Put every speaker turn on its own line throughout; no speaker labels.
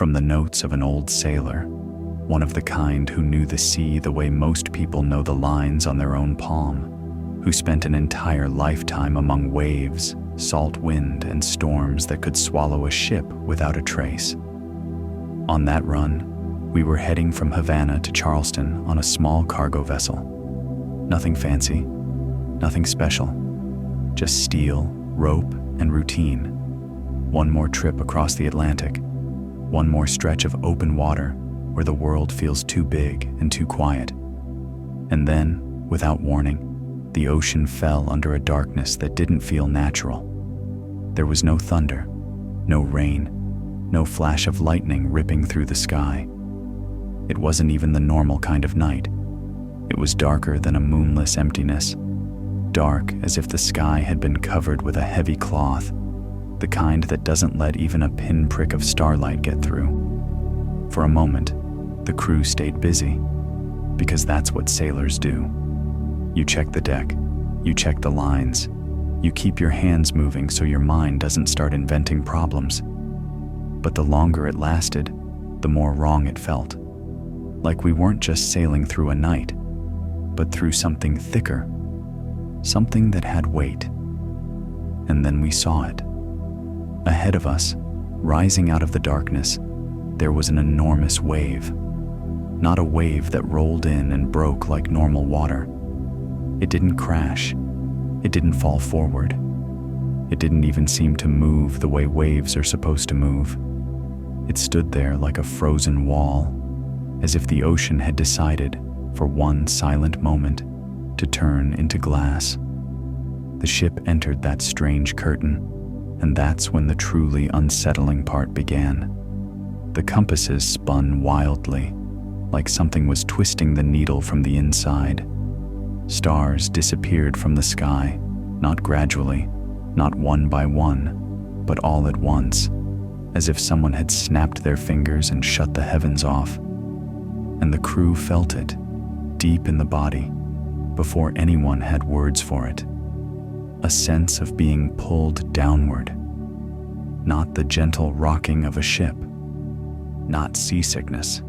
from the notes of an old sailor, one of the kind who knew the sea the way most people know the lines on their own palm, who spent an entire lifetime among waves, salt wind, and storms that could swallow a ship without a trace. On that run, we were heading from Havana to Charleston on a small cargo vessel. Nothing fancy, nothing special, just steel, rope, and routine. One more trip across the Atlantic, one more stretch of open water where the world feels too big and too quiet. And then, without warning, the ocean fell under a darkness that didn't feel natural. There was no thunder, no rain, no flash of lightning ripping through the sky. It wasn't even the normal kind of night. It was darker than a moonless emptiness, dark as if the sky had been covered with a heavy cloth, the kind that doesn't let even a pinprick of starlight get through. For a moment, the crew stayed busy, because that's what sailors do. You check the deck, you check the lines, you keep your hands moving so your mind doesn't start inventing problems. But the longer it lasted, the more wrong it felt. Like we weren't just sailing through a night, but through something thicker, something that had weight. And then we saw it. Ahead of us, rising out of the darkness, there was an enormous wave. Not a wave that rolled in and broke like normal water. It didn't crash. It didn't fall forward. It didn't even seem to move the way waves are supposed to move. It stood there like a frozen wall, as if the ocean had decided, for one silent moment, to turn into glass. The ship entered that strange curtain, and that's when the truly unsettling part began. The compasses spun wildly, like something was twisting the needle from the inside. Stars disappeared from the sky, not gradually, not one by one, but all at once, as if someone had snapped their fingers and shut the heavens off. And the crew felt it, deep in the body, before anyone had words for it. A sense of being pulled downward. Not the gentle rocking of a ship. Not seasickness.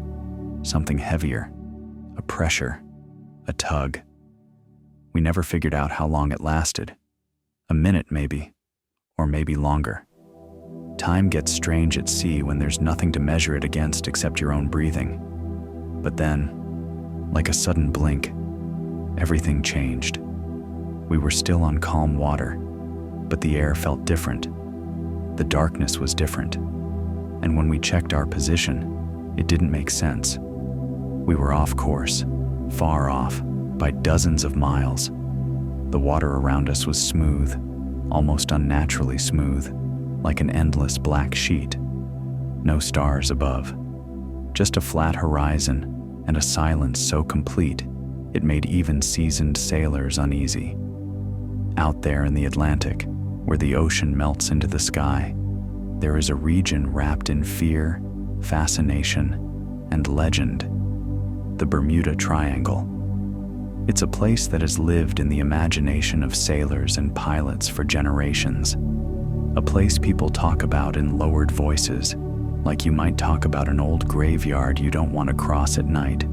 Something heavier. A pressure. A tug. We never figured out how long it lasted. A minute maybe, or maybe longer. Time gets strange at sea when there's nothing to measure it against except your own breathing. But then, like a sudden blink, everything changed. We were still on calm water, but the air felt different. The darkness was different. And when we checked our position, it didn't make sense. We were off course, far off, by dozens of miles. The water around us was smooth, almost unnaturally smooth, like an endless black sheet. No stars above. Just a flat horizon and a silence so complete it made even seasoned sailors uneasy. Out there in the Atlantic, where the ocean melts into the sky, there is a region wrapped in fear, fascination, and legend. The Bermuda Triangle. It's a place that has lived in the imagination of sailors and pilots for generations. A place people talk about in lowered voices, like you might talk about an old graveyard you don't want to cross at night.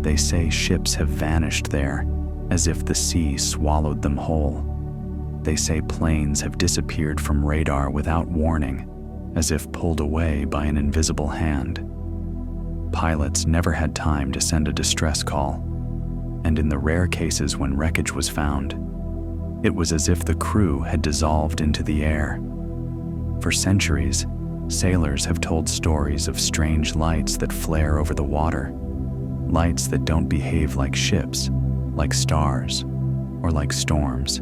They say ships have vanished there, as if the sea swallowed them whole. They say planes have disappeared from radar without warning, as if pulled away by an invisible hand. Pilots never had time to send a distress call, and in the rare cases when wreckage was found, it was as if the crew had dissolved into the air. For centuries, sailors have told stories of strange lights that flare over the water, lights that don't behave like ships, like stars, or like storms.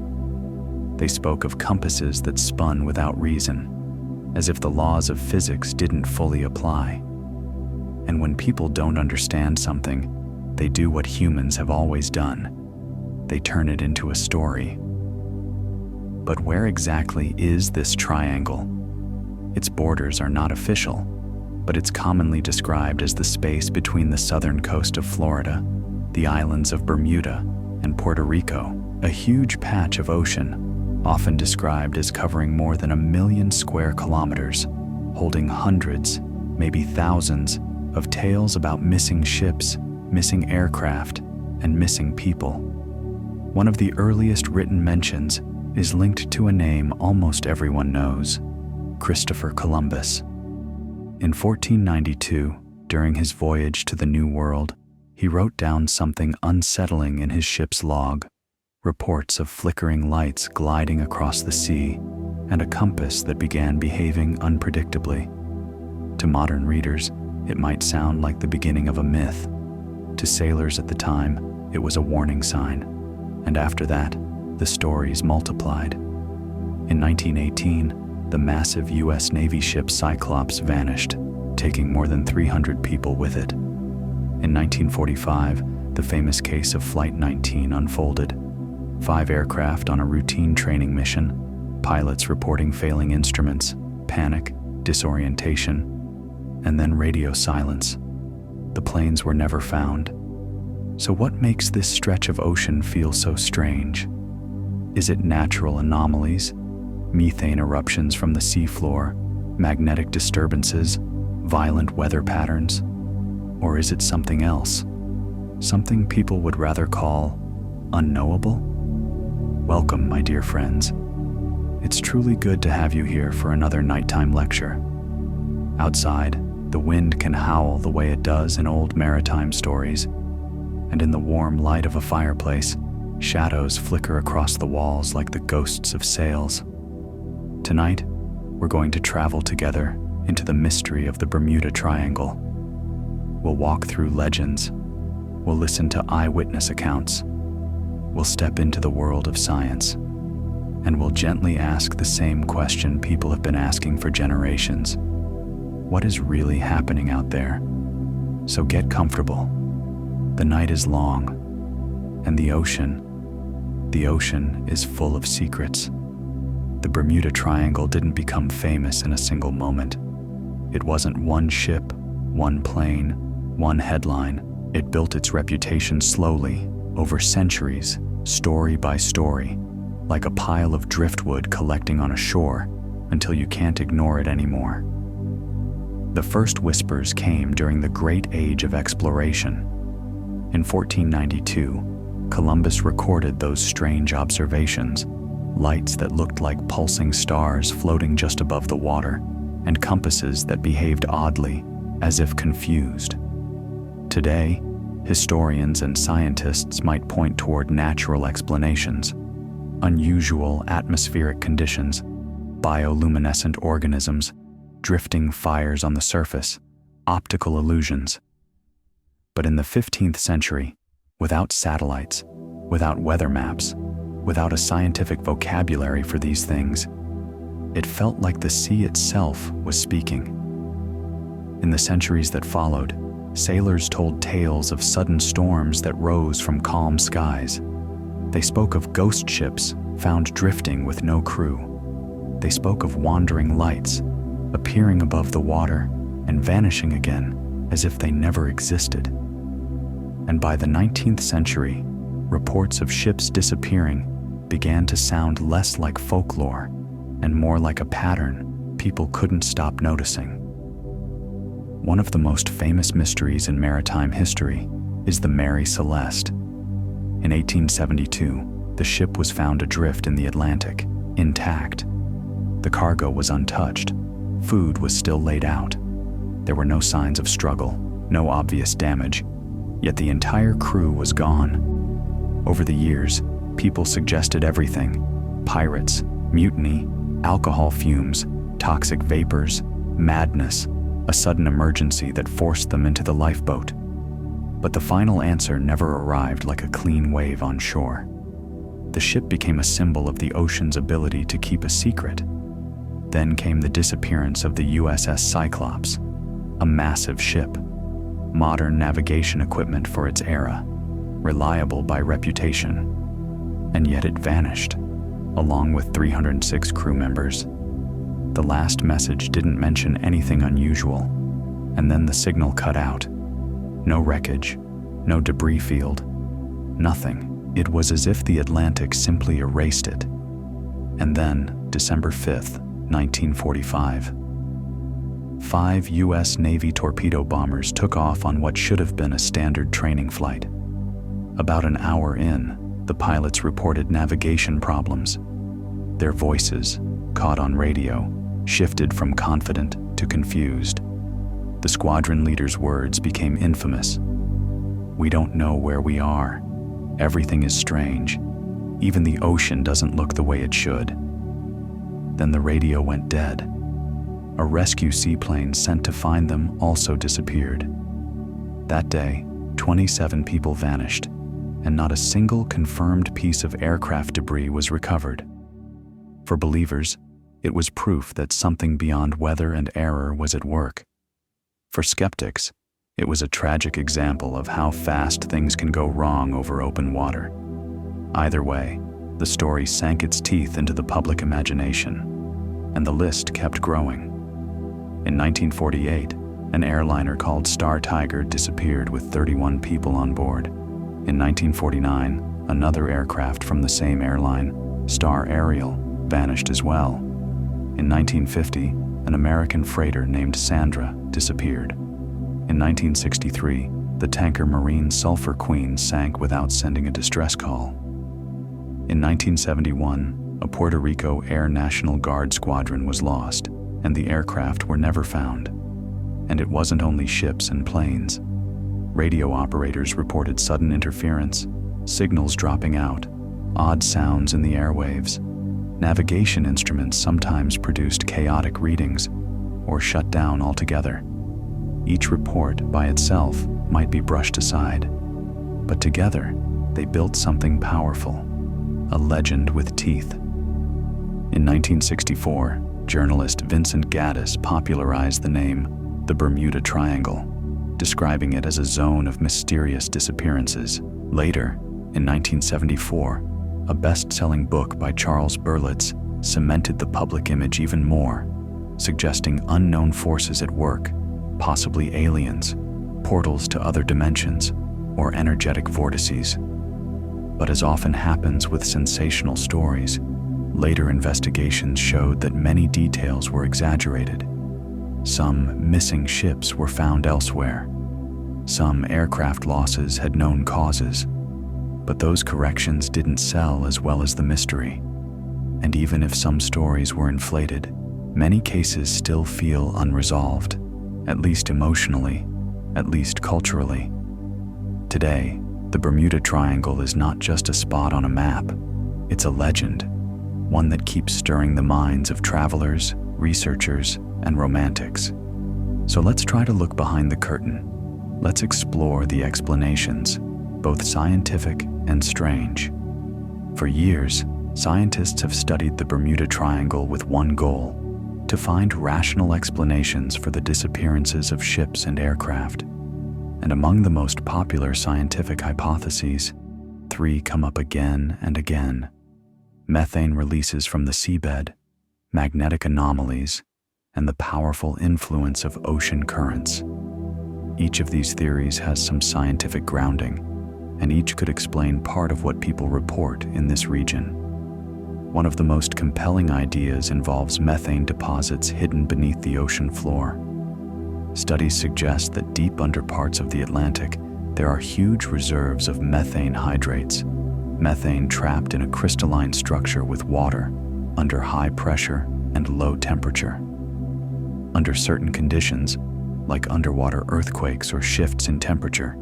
They spoke of compasses that spun without reason, as if the laws of physics didn't fully apply. And when people don't understand something, they do what humans have always done. They turn it into a story. But where exactly is this triangle? Its borders are not official, but it's commonly described as the space between the southern coast of Florida, the islands of Bermuda, and Puerto Rico, a huge patch of ocean, often described as covering more than 1 million square kilometers, holding hundreds, maybe thousands, of tales about missing ships, missing aircraft, and missing people. One of the earliest written mentions is linked to a name almost everyone knows: Christopher Columbus. In 1492, during his voyage to the New World, he wrote down something unsettling in his ship's log: reports of flickering lights gliding across the sea, and a compass that began behaving unpredictably. To modern readers, it might sound like the beginning of a myth. To sailors at the time, it was a warning sign, and after that, the stories multiplied. In 1918, the massive U.S. Navy ship Cyclops vanished, taking more than 300 people with it. In 1945, the famous case of Flight 19 unfolded. 5 aircraft on a routine training mission, pilots reporting failing instruments, panic, disorientation, and then radio silence. The planes were never found. So what makes this stretch of ocean feel so strange? Is it natural anomalies, methane eruptions from the seafloor, magnetic disturbances, violent weather patterns? Or is it something else? Something people would rather call unknowable? Welcome, my dear friends. It's truly good to have you here for another nighttime lecture. Outside, the wind can howl the way it does in old maritime stories, and in the warm light of a fireplace, shadows flicker across the walls like the ghosts of sails. Tonight, we're going to travel together into the mystery of the Bermuda Triangle. We'll walk through legends. We'll listen to eyewitness accounts. We'll step into the world of science. And we'll gently ask the same question people have been asking for generations. What is really happening out there? So get comfortable. The night is long, and the ocean is full of secrets. The Bermuda Triangle didn't become famous in a single moment. It wasn't one ship, one plane, one headline. It built its reputation slowly, over centuries, story by story, like a pile of driftwood collecting on a shore until you can't ignore it anymore. The first whispers came during the Great Age of Exploration. In 1492, Columbus recorded those strange observations, lights that looked like pulsing stars floating just above the water, and compasses that behaved oddly, as if confused. Today, historians and scientists might point toward natural explanations: unusual atmospheric conditions, bioluminescent organisms, drifting fires on the surface, optical illusions. But in the 15th century, without satellites, without weather maps, without a scientific vocabulary for these things, it felt like the sea itself was speaking. In the centuries that followed, sailors told tales of sudden storms that rose from calm skies. They spoke of ghost ships found drifting with no crew. They spoke of wandering lights, appearing above the water and vanishing again as if they never existed. And by the 19th century, reports of ships disappearing began to sound less like folklore and more like a pattern people couldn't stop noticing. One of the most famous mysteries in maritime history is the Mary Celeste. In 1872, the ship was found adrift in the Atlantic, intact. The cargo was untouched. Food was still laid out. There were no signs of struggle, no obvious damage, yet the entire crew was gone. Over the years, people suggested everything: pirates, mutiny, alcohol fumes, toxic vapors, madness, a sudden emergency that forced them into the lifeboat. But the final answer never arrived like a clean wave on shore. The ship became a symbol of the ocean's ability to keep a secret. Then came the disappearance of the USS Cyclops, a massive ship, modern navigation equipment for its era, reliable by reputation. And yet it vanished, along with 306 crew members. The last message didn't mention anything unusual, and then the signal cut out. No wreckage, no debris field, nothing. It was as if the Atlantic simply erased it. And then, December 5th, 1945. 5 U.S. Navy torpedo bombers took off on what should have been a standard training flight. About an hour in, the pilots reported navigation problems. Their voices, caught on radio, shifted from confident to confused. The squadron leader's words became infamous. "We don't know where we are. Everything is strange. Even the ocean doesn't look the way it should." Then the radio went dead. A rescue seaplane sent to find them also disappeared. That day, 27 people vanished, and not a single confirmed piece of aircraft debris was recovered. For believers, it was proof that something beyond weather and error was at work. For skeptics, it was a tragic example of how fast things can go wrong over open water. Either way, the story sank its teeth into the public imagination, and the list kept growing. In 1948, an airliner called Star Tiger disappeared with 31 people on board. In 1949, another aircraft from the same airline, Star Ariel, vanished as well. In 1950, an American freighter named Sandra disappeared. In 1963, the tanker Marine Sulphur Queen sank without sending a distress call. In 1971, a Puerto Rico Air National Guard squadron was lost, and the aircraft were never found. And it wasn't only ships and planes. Radio operators reported sudden interference, signals dropping out, odd sounds in the airwaves. Navigation instruments sometimes produced chaotic readings or shut down altogether. Each report by itself might be brushed aside, but together they built something powerful, a legend with teeth. In 1964, journalist Vincent Gaddis popularized the name the Bermuda Triangle, describing it as a zone of mysterious disappearances. Later, in 1974, a best-selling book by Charles Berlitz cemented the public image even more, suggesting unknown forces at work, possibly aliens, portals to other dimensions, or energetic vortices. But as often happens with sensational stories, later investigations showed that many details were exaggerated. Some missing ships were found elsewhere. Some aircraft losses had known causes. But those corrections didn't sell as well as the mystery. And even if some stories were inflated, many cases still feel unresolved, at least emotionally, at least culturally. Today, the Bermuda Triangle is not just a spot on a map. It's a legend, one that keeps stirring the minds of travelers, researchers, and romantics. So let's try to look behind the curtain. Let's explore the explanations, both scientific and strange. For years, scientists have studied the Bermuda Triangle with one goal: to find rational explanations for the disappearances of ships and aircraft. And among the most popular scientific hypotheses, 3 come up again and again: methane releases from the seabed, magnetic anomalies, and the powerful influence of ocean currents. Each of these theories has some scientific grounding, and each could explain part of what people report in this region. One of the most compelling ideas involves methane deposits hidden beneath the ocean floor. Studies suggest that deep under parts of the Atlantic, there are huge reserves of methane hydrates, methane trapped in a crystalline structure with water, under high pressure and low temperature. Under certain conditions, like underwater earthquakes or shifts in temperature,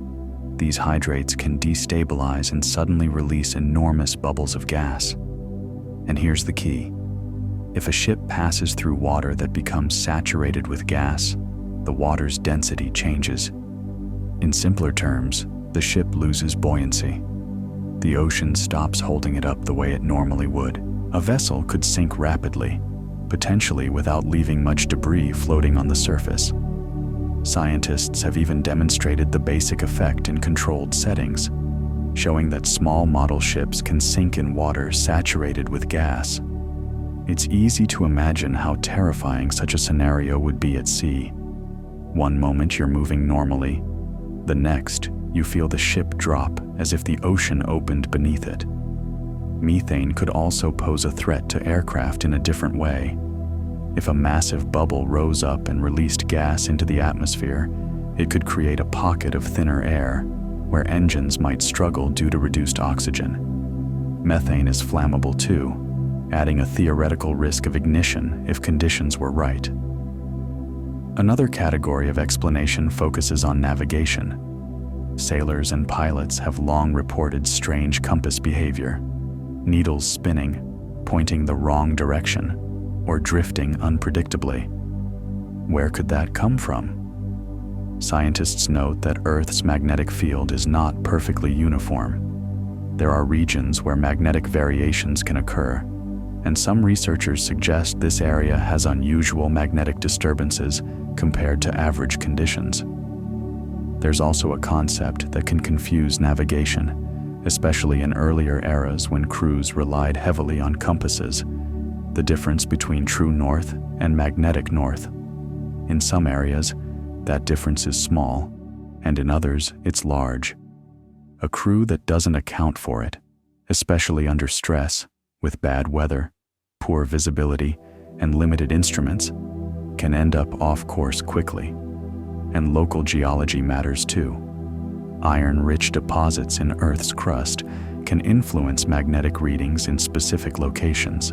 these hydrates can destabilize and suddenly release enormous bubbles of gas. And here's the key: if a ship passes through water that becomes saturated with gas, the water's density changes. In simpler terms, the ship loses buoyancy. The ocean stops holding it up the way it normally would. A vessel could sink rapidly, potentially without leaving much debris floating on the surface. Scientists have even demonstrated the basic effect in controlled settings, showing that small model ships can sink in water saturated with gas. It's easy to imagine how terrifying such a scenario would be at sea. One moment you're moving normally, the next you feel the ship drop as if the ocean opened beneath it. Methane could also pose a threat to aircraft in a different way. If a massive bubble rose up and released leaked gas into the atmosphere, it could create a pocket of thinner air where engines might struggle due to reduced oxygen. Methane is flammable too, adding a theoretical risk of ignition if conditions were right. Another category of explanation focuses on navigation. Sailors and pilots have long reported strange compass behavior, needles spinning, pointing the wrong direction, or drifting unpredictably. Where could that come from? Scientists note that Earth's magnetic field is not perfectly uniform. There are regions where magnetic variations can occur, and some researchers suggest this area has unusual magnetic disturbances compared to average conditions. There's also a concept that can confuse navigation, especially in earlier eras when crews relied heavily on compasses, the difference between true north and magnetic north. In some areas, that difference is small, and in others, it's large. A crew that doesn't account for it, especially under stress, with bad weather, poor visibility, and limited instruments, can end up off course quickly. And local geology matters too. Iron-rich deposits in Earth's crust can influence magnetic readings in specific locations.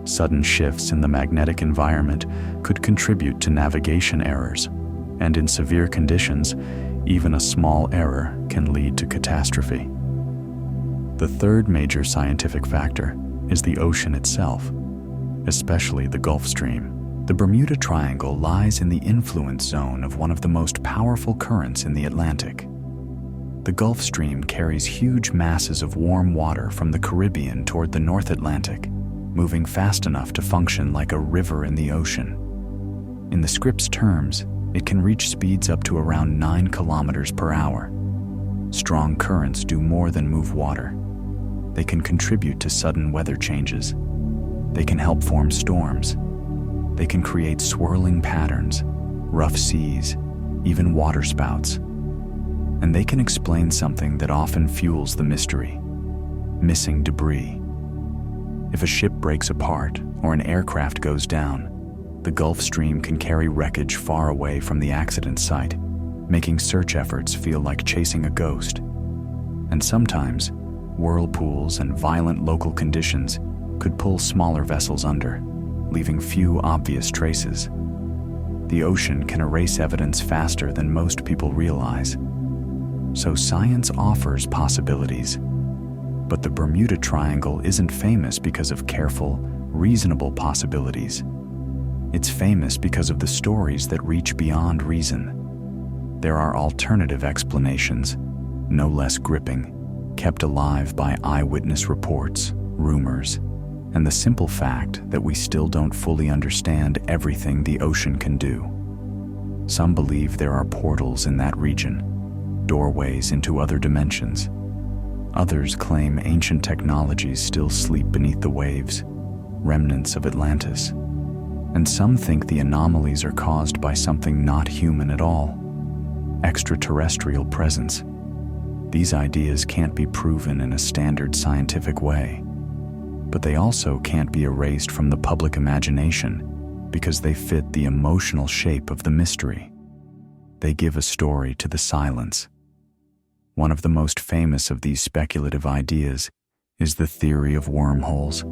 Sudden shifts in the magnetic environment could contribute to navigation errors, and in severe conditions, even a small error can lead to catastrophe. The third major scientific factor is the ocean itself, especially the Gulf Stream. The Bermuda Triangle lies in the influence zone of one of the most powerful currents in the Atlantic. The Gulf Stream carries huge masses of warm water from the Caribbean toward the North Atlantic, moving fast enough to function like a river in the ocean. In the script's terms, it can reach speeds up to around 9 kilometers per hour. Strong currents do more than move water. They can contribute to sudden weather changes. They can help form storms. They can create swirling patterns, rough seas, even waterspouts. And they can explain something that often fuels the mystery: missing debris. If a ship breaks apart or an aircraft goes down, the Gulf Stream can carry wreckage far away from the accident site, making search efforts feel like chasing a ghost. And sometimes, whirlpools and violent local conditions could pull smaller vessels under, leaving few obvious traces. The ocean can erase evidence faster than most people realize. So science offers possibilities. But the Bermuda Triangle isn't famous because of careful, reasonable possibilities. It's famous because of the stories that reach beyond reason. There are alternative explanations, no less gripping, kept alive by eyewitness reports, rumors, and the simple fact that we still don't fully understand everything the ocean can do. Some believe there are portals in that region, doorways into other dimensions. Others claim ancient technologies still sleep beneath the waves, remnants of Atlantis. And some think the anomalies are caused by something not human at all, extraterrestrial presence. These ideas can't be proven in a standard scientific way, but they also can't be erased from the public imagination because they fit the emotional shape of the mystery. They give a story to the silence. One of the most famous of these speculative ideas is the theory of wormholes,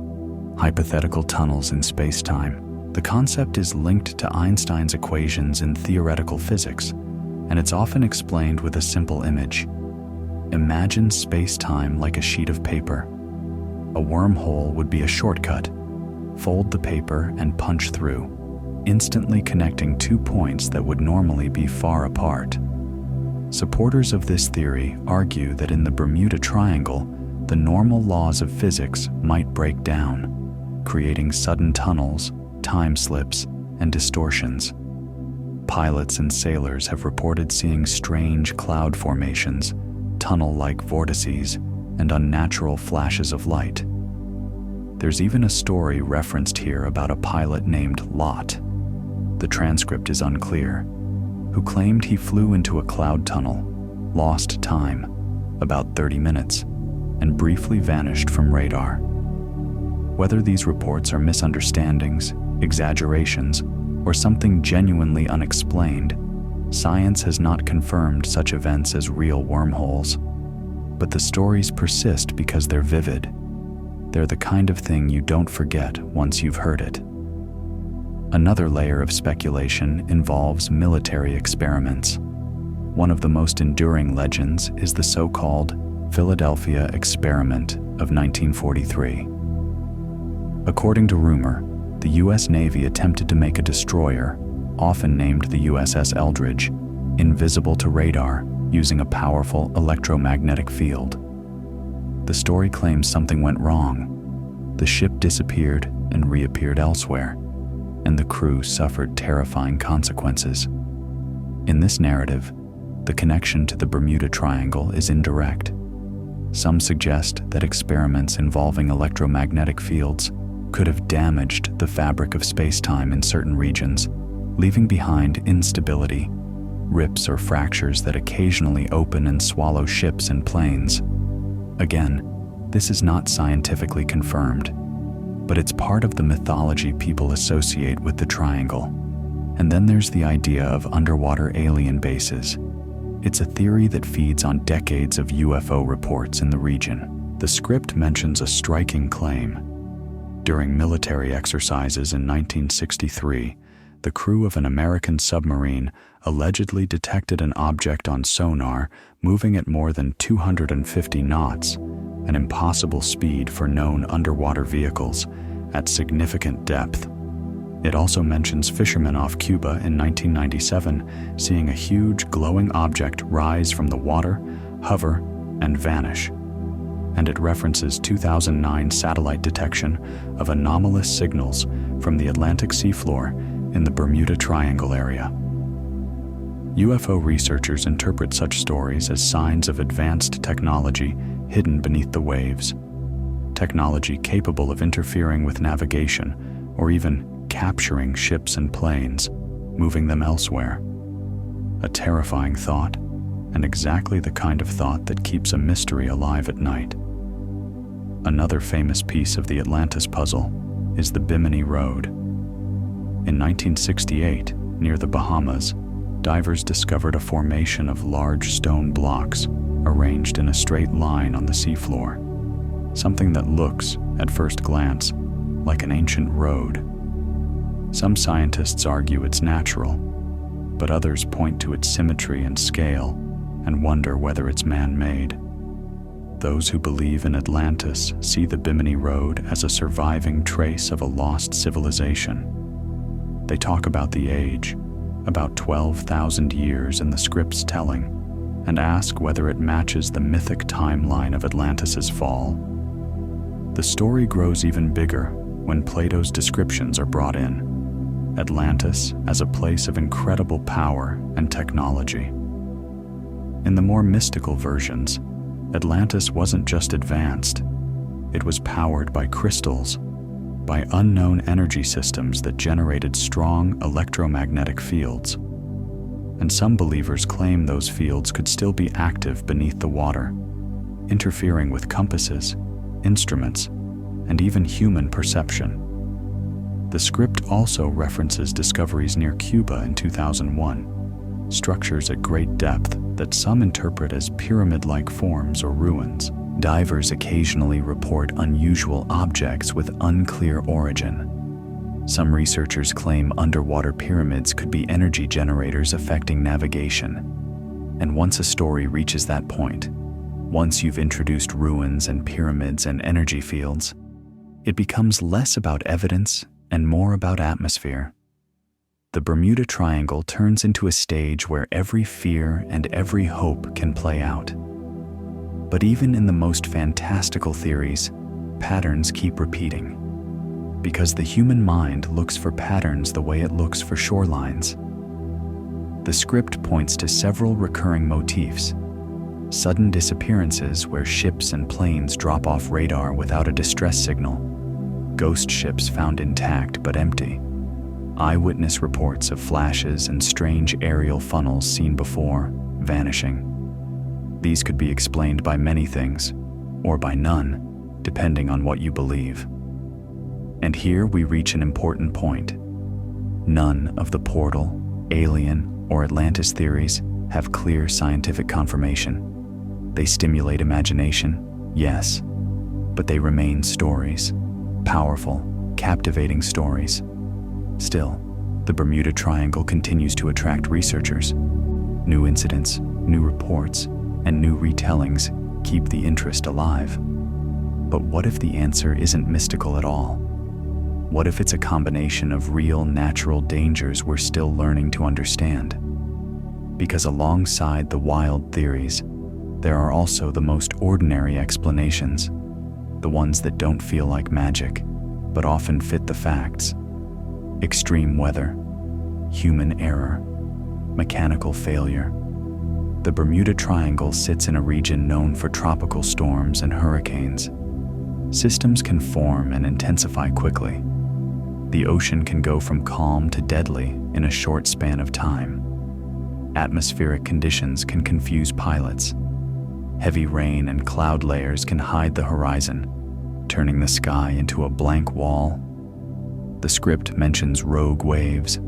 hypothetical tunnels in space-time. The concept is linked to Einstein's equations in theoretical physics, and it's often explained with a simple image. Imagine space-time like a sheet of paper. A wormhole would be a shortcut. Fold the paper and punch through, instantly connecting 2 points that would normally be far apart. Supporters of this theory argue that in the Bermuda Triangle, the normal laws of physics might break down, creating sudden tunnels, time slips, and distortions. Pilots and sailors have reported seeing strange cloud formations, tunnel-like vortices, and unnatural flashes of light. There's even a story referenced here about a pilot named Lot, the transcript is unclear, who claimed he flew into a cloud tunnel, lost time, about 30 minutes, and briefly vanished from radar. Whether these reports are misunderstandings, exaggerations, or something genuinely unexplained, science has not confirmed such events as real wormholes. But the stories persist because they're vivid. They're the kind of thing you don't forget once you've heard it. Another layer of speculation involves military experiments. One of the most enduring legends is the so-called Philadelphia Experiment of 1943. According to rumor, the U.S. Navy attempted to make a destroyer, often named the USS Eldridge, invisible to radar using a powerful electromagnetic field. The story claims something went wrong. The ship disappeared and reappeared elsewhere, and the crew suffered terrifying consequences. In this narrative, the connection to the Bermuda Triangle is indirect. Some suggest that experiments involving electromagnetic fields could have damaged the fabric of space-time in certain regions, leaving behind instability, rips or fractures that occasionally open and swallow ships and planes. Again, this is not scientifically confirmed, but it's part of the mythology people associate with the triangle. And then there's the idea of underwater alien bases. It's a theory that feeds on decades of UFO reports in the region. The script mentions a striking claim. During military exercises in 1963, the crew of an American submarine allegedly detected an object on sonar moving at more than 250 knots, an impossible speed for known underwater vehicles, at significant depth. It also mentions fishermen off Cuba in 1997 seeing a huge glowing object rise from the water, hover, and vanish. And it references 2009 satellite detection of anomalous signals from the Atlantic seafloor in the Bermuda Triangle area. UFO researchers interpret such stories as signs of advanced technology hidden beneath the waves, technology capable of interfering with navigation or even capturing ships and planes, moving them elsewhere. A terrifying thought, and exactly the kind of thought that keeps a mystery alive at night. Another famous piece of the Atlantis puzzle is the Bimini Road. In 1968, near the Bahamas, divers discovered a formation of large stone blocks arranged in a straight line on the seafloor, something that looks, at first glance, like an ancient road. Some scientists argue it's natural, but others point to its symmetry and scale and wonder whether it's man-made. Those who believe in Atlantis see the Bimini Road as a surviving trace of a lost civilization. They talk about the age, about 12,000 years in the script's telling, and ask whether it matches the mythic timeline of Atlantis's fall. The story grows even bigger when Plato's descriptions are brought in. Atlantis as a place of incredible power and technology. In the more mystical versions, Atlantis wasn't just advanced, it was powered by crystals, by unknown energy systems that generated strong electromagnetic fields. And some believers claim those fields could still be active beneath the water, interfering with compasses, instruments, and even human perception. The script also references discoveries near Cuba in 2001, structures at great depth that some interpret as pyramid-like forms or ruins. Divers occasionally report unusual objects with unclear origin. Some researchers claim underwater pyramids could be energy generators affecting navigation. And once a story reaches that point, once you've introduced ruins and pyramids and energy fields, it becomes less about evidence and more about atmosphere. The Bermuda Triangle turns into a stage where every fear and every hope can play out. But even in the most fantastical theories, patterns keep repeating. Because the human mind looks for patterns the way it looks for shorelines. The script points to several recurring motifs. Sudden disappearances where ships and planes drop off radar without a distress signal. Ghost ships found intact but empty. Eyewitness reports of flashes and strange aerial funnels seen before, vanishing. These could be explained by many things, or by none, depending on what you believe. And here we reach an important point. None of the portal, alien, or Atlantis theories have clear scientific confirmation. They stimulate imagination, yes, but they remain stories. Powerful, captivating stories. Still, the Bermuda Triangle continues to attract researchers. New incidents, new reports, and new retellings keep the interest alive. But what if the answer isn't mystical at all? What if it's a combination of real natural dangers we're still learning to understand? Because alongside the wild theories, there are also the most ordinary explanations, the ones that don't feel like magic, but often fit the facts. Extreme weather, human error, mechanical failure. The Bermuda Triangle sits in a region known for tropical storms and hurricanes. Systems can form and intensify quickly. The ocean can go from calm to deadly in a short span of time. Atmospheric conditions can confuse pilots. Heavy rain and cloud layers can hide the horizon, turning the sky into a blank wall. The script mentions rogue waves,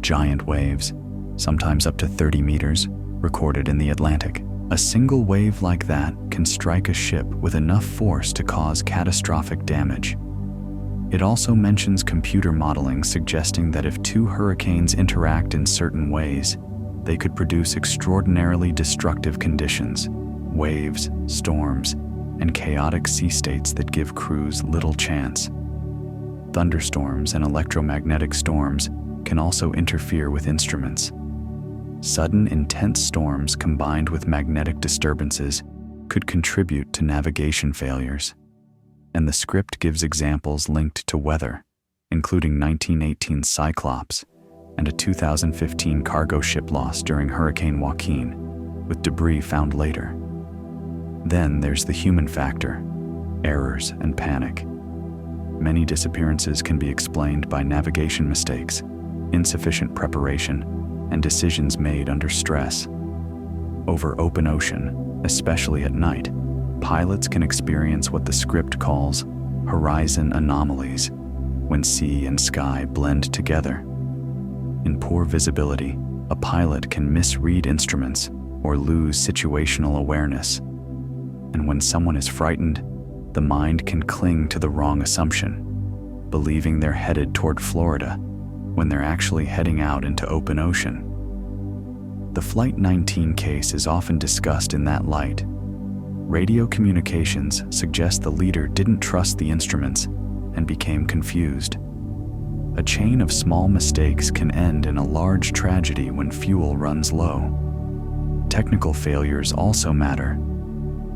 giant waves, sometimes up to 30 meters, recorded in the Atlantic. A single wave like that can strike a ship with enough force to cause catastrophic damage. It also mentions computer modeling suggesting that if two hurricanes interact in certain ways, they could produce extraordinarily destructive conditions, waves, storms, and chaotic sea states that give crews little chance. Thunderstorms and electromagnetic storms can also interfere with instruments. Sudden, intense storms combined with magnetic disturbances could contribute to navigation failures. And the script gives examples linked to weather, including 1918 Cyclops and a 2015 cargo ship loss during Hurricane Joaquin, with debris found later. Then there's the human factor, errors and panic. Many disappearances can be explained by navigation mistakes, insufficient preparation, and decisions made under stress. Over open ocean, especially at night, pilots can experience what the script calls horizon anomalies, when sea and sky blend together. In poor visibility, a pilot can misread instruments or lose situational awareness. And when someone is frightened, the mind can cling to the wrong assumption, believing they're headed toward Florida when they're actually heading out into open ocean. The Flight 19 case is often discussed in that light. Radio communications suggest the leader didn't trust the instruments and became confused. A chain of small mistakes can end in a large tragedy when fuel runs low. Technical failures also matter.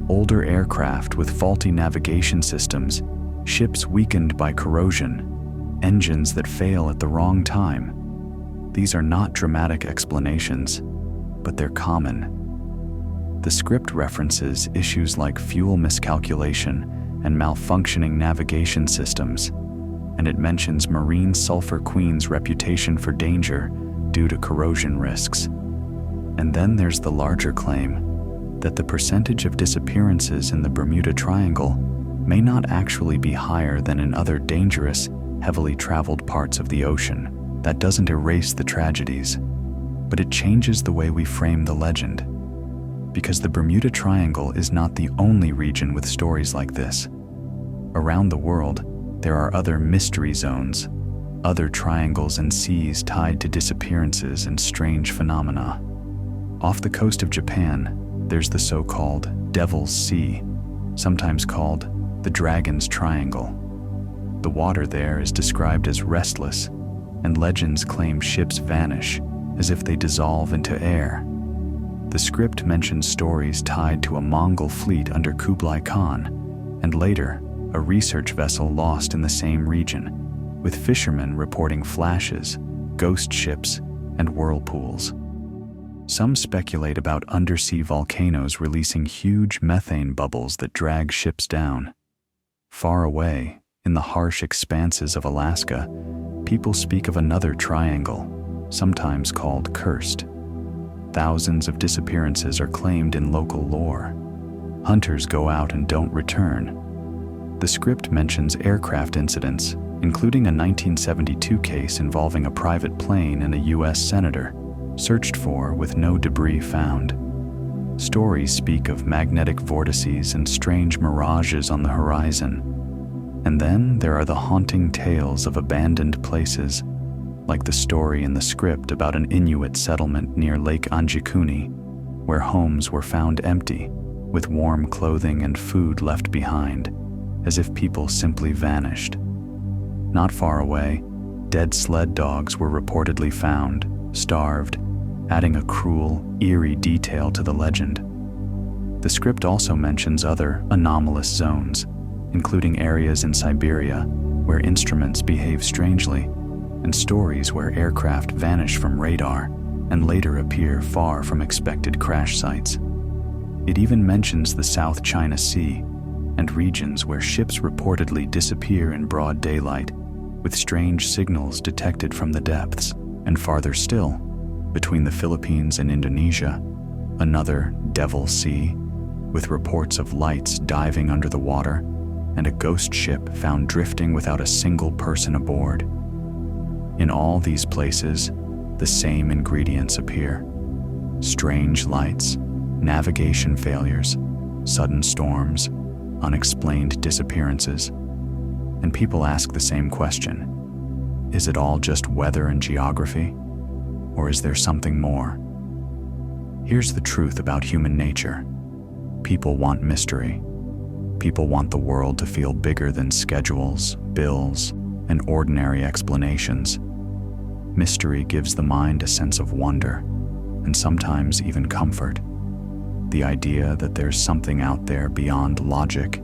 Older aircraft with faulty navigation systems, ships weakened by corrosion, engines that fail at the wrong time. These are not dramatic explanations, but they're common. The script references issues like fuel miscalculation and malfunctioning navigation systems, and it mentions Marine Sulphur Queen's reputation for danger due to corrosion risks. And then there's the larger claim that the percentage of disappearances in the Bermuda Triangle may not actually be higher than in other dangerous, heavily traveled parts of the ocean. That doesn't erase the tragedies, but it changes the way we frame the legend. Because the Bermuda Triangle is not the only region with stories like this. Around the world, there are other mystery zones, other triangles and seas tied to disappearances and strange phenomena. Off the coast of Japan, there's the so-called Devil's Sea, sometimes called the Dragon's Triangle. The water there is described as restless, and legends claim ships vanish as if they dissolve into air. The script mentions stories tied to a Mongol fleet under Kublai Khan, and later, a research vessel lost in the same region, with fishermen reporting flashes, ghost ships, and whirlpools. Some speculate about undersea volcanoes releasing huge methane bubbles that drag ships down. Far away, in the harsh expanses of Alaska, people speak of another triangle, sometimes called cursed. Thousands of disappearances are claimed in local lore. Hunters go out and don't return. The script mentions aircraft incidents, including a 1972 case involving a private plane and a U.S. senator, searched for with no debris found. Stories speak of magnetic vortices and strange mirages on the horizon. And then there are the haunting tales of abandoned places, like the story in the script about an Inuit settlement near Lake Anjikuni, where homes were found empty, with warm clothing and food left behind, as if people simply vanished. Not far away, dead sled dogs were reportedly found, starved, adding a cruel, eerie detail to the legend. The script also mentions other anomalous zones, including areas in Siberia where instruments behave strangely, and stories where aircraft vanish from radar and later appear far from expected crash sites. It even mentions the South China Sea and regions where ships reportedly disappear in broad daylight, with strange signals detected from the depths. And farther still, between the Philippines and Indonesia, another Devil Sea, with reports of lights diving under the water and a ghost ship found drifting without a single person aboard. In all these places, the same ingredients appear: strange lights, navigation failures, sudden storms, unexplained disappearances. And people ask the same question: is it all just weather and geography? Or is there something more? Here's the truth about human nature. People want mystery. People want the world to feel bigger than schedules, bills, and ordinary explanations. Mystery gives the mind a sense of wonder, and sometimes even comfort. The idea that there's something out there beyond logic,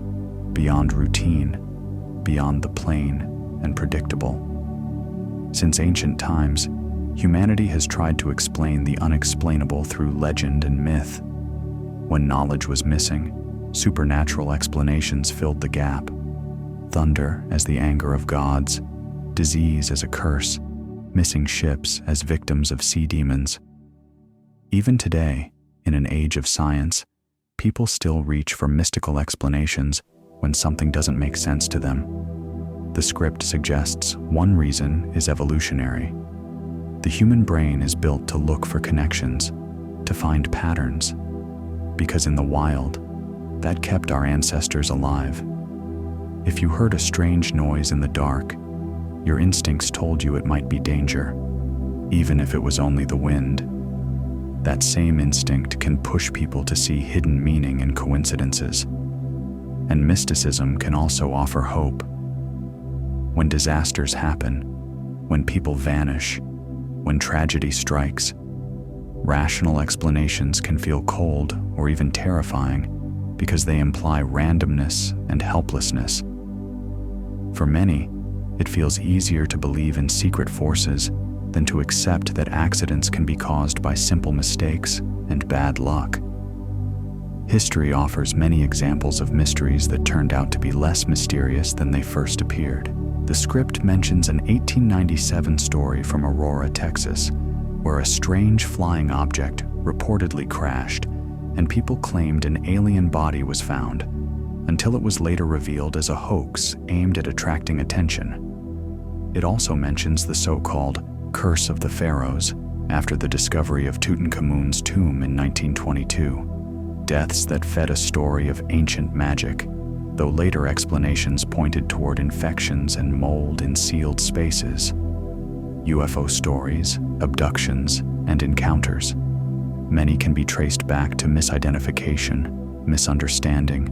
beyond routine, beyond the plain and predictable. Since ancient times, humanity has tried to explain the unexplainable through legend and myth. When knowledge was missing, supernatural explanations filled the gap. Thunder as the anger of gods, disease as a curse, missing ships as victims of sea demons. Even today, in an age of science, people still reach for mystical explanations when something doesn't make sense to them. The script suggests one reason is evolutionary. The human brain is built to look for connections, to find patterns, because in the wild, that kept our ancestors alive. If you heard a strange noise in the dark, your instincts told you it might be danger, even if it was only the wind. That same instinct can push people to see hidden meaning in coincidences. And mysticism can also offer hope. When disasters happen, when people vanish, when tragedy strikes, rational explanations can feel cold or even terrifying because they imply randomness and helplessness. For many, it feels easier to believe in secret forces than to accept that accidents can be caused by simple mistakes and bad luck. History offers many examples of mysteries that turned out to be less mysterious than they first appeared. The script mentions an 1897 story from Aurora, Texas, where a strange flying object reportedly crashed, and people claimed an alien body was found, until it was later revealed as a hoax aimed at attracting attention. It also mentions the so-called Curse of the Pharaohs, after the discovery of Tutankhamun's tomb in 1922, deaths that fed a story of ancient magic, though later explanations pointed toward infections and mold in sealed spaces. UFO stories, abductions, and encounters. Many can be traced back to misidentification, misunderstanding,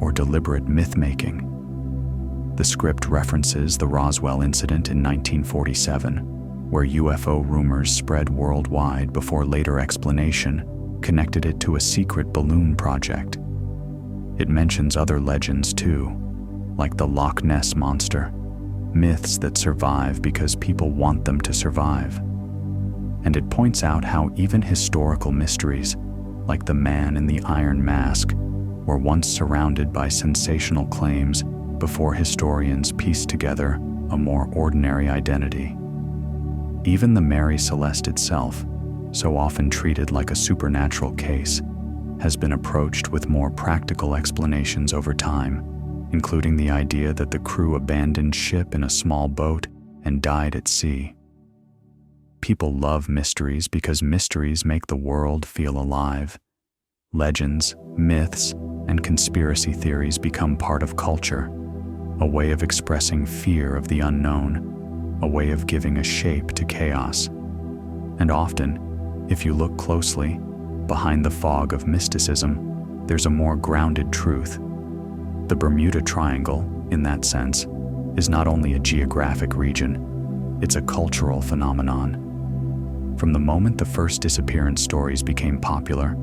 or deliberate myth-making. The script references the Roswell incident in 1947, where UFO rumors spread worldwide before later explanation connected it to a secret balloon project. It mentions other legends too, like the Loch Ness Monster, myths that survive because people want them to survive. And it points out how even historical mysteries, like the man in the iron mask, were once surrounded by sensational claims before historians pieced together a more ordinary identity. Even the Mary Celeste itself, so often treated like a supernatural case, has been approached with more practical explanations over time, including the idea that the crew abandoned ship in a small boat and died at sea. People love mysteries because mysteries make the world feel alive. Legends, myths, and conspiracy theories become part of culture, a way of expressing fear of the unknown, a way of giving a shape to chaos. And often, if you look closely, behind the fog of mysticism, there's a more grounded truth. The Bermuda Triangle, in that sense, is not only a geographic region, it's a cultural phenomenon. From the moment the first disappearance stories became popular,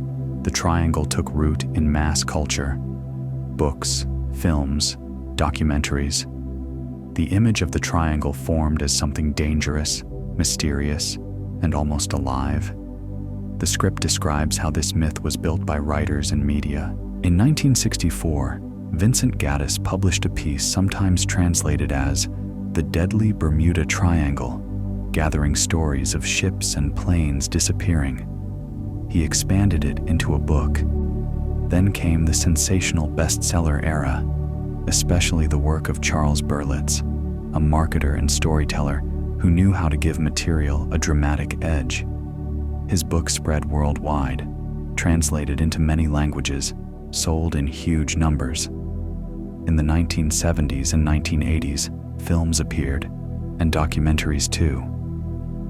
the triangle took root in mass culture. Books, films, documentaries. The image of the triangle formed as something dangerous, mysterious, and almost alive. The script describes how this myth was built by writers and media. In 1964, Vincent Gaddis published a piece sometimes translated as The Deadly Bermuda Triangle, gathering stories of ships and planes disappearing. He expanded it into a book. Then came the sensational bestseller era, especially the work of Charles Berlitz, a marketer and storyteller who knew how to give material a dramatic edge. His book spread worldwide, translated into many languages, sold in huge numbers. In the 1970s and 1980s, films appeared, and documentaries too.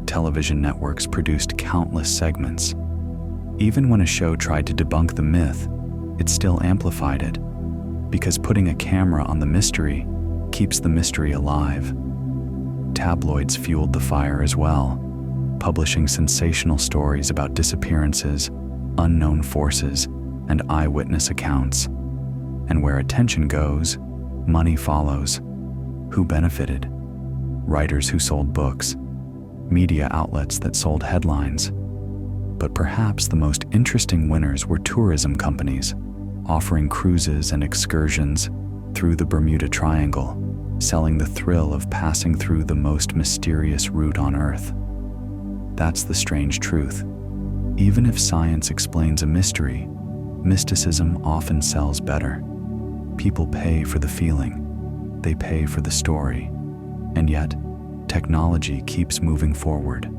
Television networks produced countless segments. Even when a show tried to debunk the myth, it still amplified it, because putting a camera on the mystery keeps the mystery alive. Tabloids fueled the fire as well, publishing sensational stories about disappearances, unknown forces, and eyewitness accounts. And where attention goes, money follows. Who benefited? Writers who sold books, media outlets that sold headlines. But perhaps the most interesting winners were tourism companies, offering cruises and excursions through the Bermuda Triangle, selling the thrill of passing through the most mysterious route on Earth. That's the strange truth. Even if science explains a mystery, mysticism often sells better. People pay for the feeling, they pay for the story. And yet, technology keeps moving forward.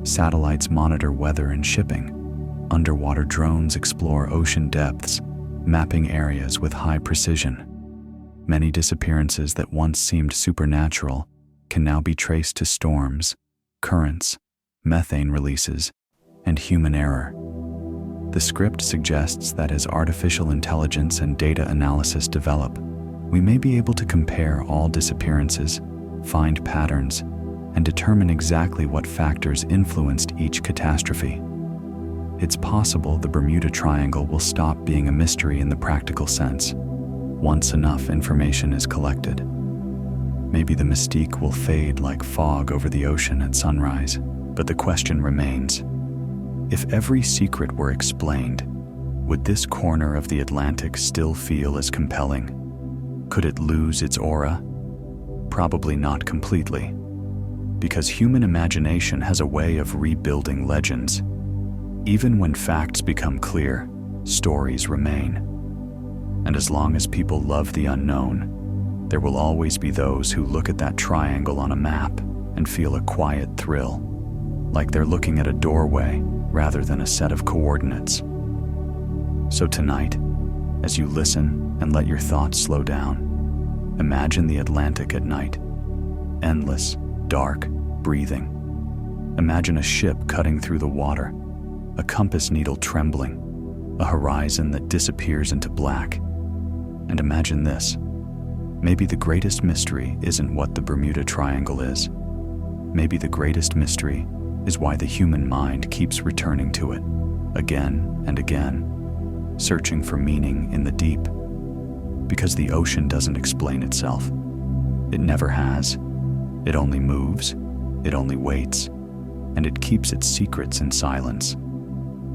Satellites monitor weather and shipping. Underwater drones explore ocean depths, mapping areas with high precision. Many disappearances that once seemed supernatural can now be traced to storms, currents, methane releases, and human error. The script suggests that as artificial intelligence and data analysis develop, we may be able to compare all disappearances, find patterns, and determine exactly what factors influenced each catastrophe. It's possible the Bermuda Triangle will stop being a mystery in the practical sense, once enough information is collected. Maybe the mystique will fade like fog over the ocean at sunrise, but the question remains: if every secret were explained, would this corner of the Atlantic still feel as compelling? Could it lose its aura? Probably not completely, because human imagination has a way of rebuilding legends. Even when facts become clear, stories remain. And as long as people love the unknown, there will always be those who look at that triangle on a map and feel a quiet thrill, like they're looking at a doorway rather than a set of coordinates. So tonight, as you listen and let your thoughts slow down, imagine the Atlantic at night, endless, dark, breathing. Imagine a ship cutting through the water, a compass needle trembling, a horizon that disappears into black. And imagine this: maybe the greatest mystery isn't what the Bermuda Triangle is. Maybe the greatest mystery is why the human mind keeps returning to it, again and again, searching for meaning in the deep. Because the ocean doesn't explain itself. It never has. It only moves, it only waits, and it keeps its secrets in silence.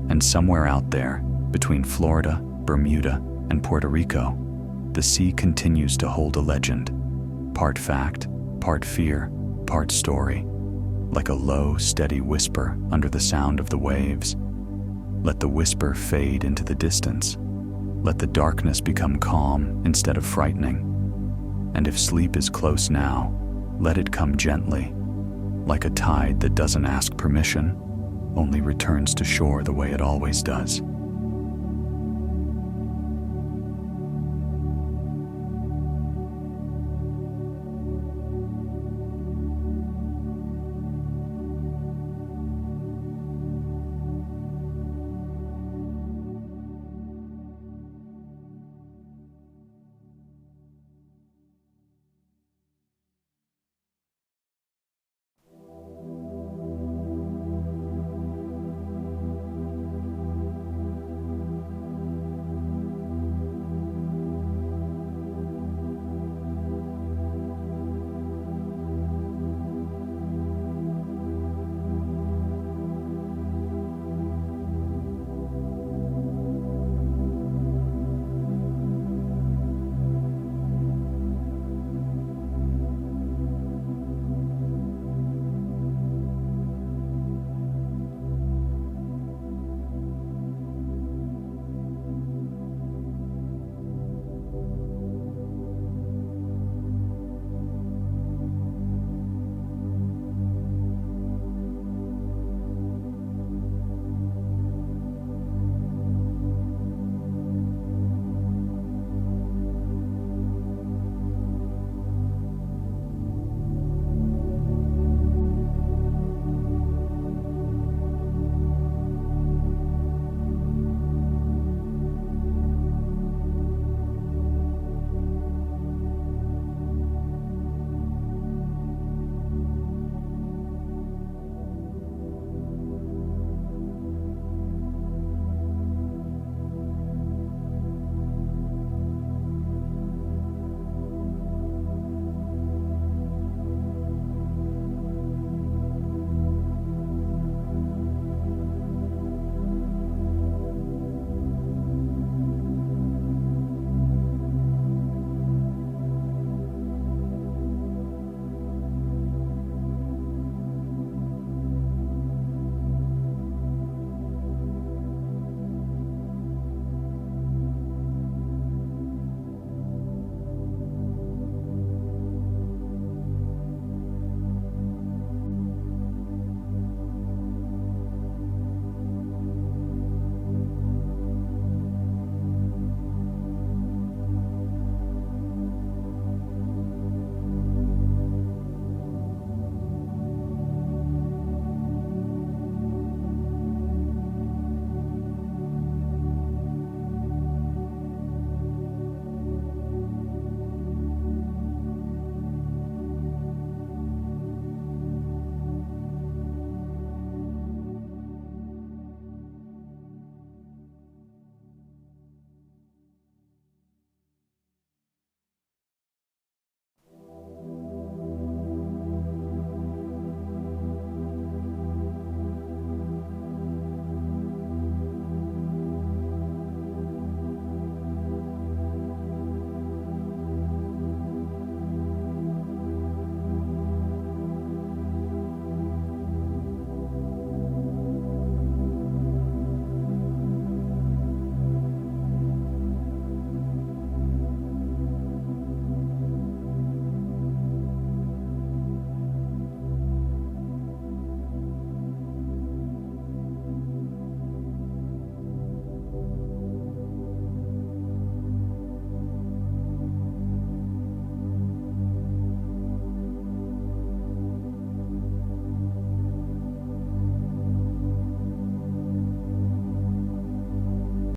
And somewhere out there, between Florida, Bermuda, and Puerto Rico, the sea continues to hold a legend, part fact, part fear, part story, like a low, steady whisper under the sound of the waves. Let the whisper fade into the distance. Let the darkness become calm instead of frightening. And if sleep is close now, let it come gently, like a tide that doesn't ask permission, only returns to shore the way it always does.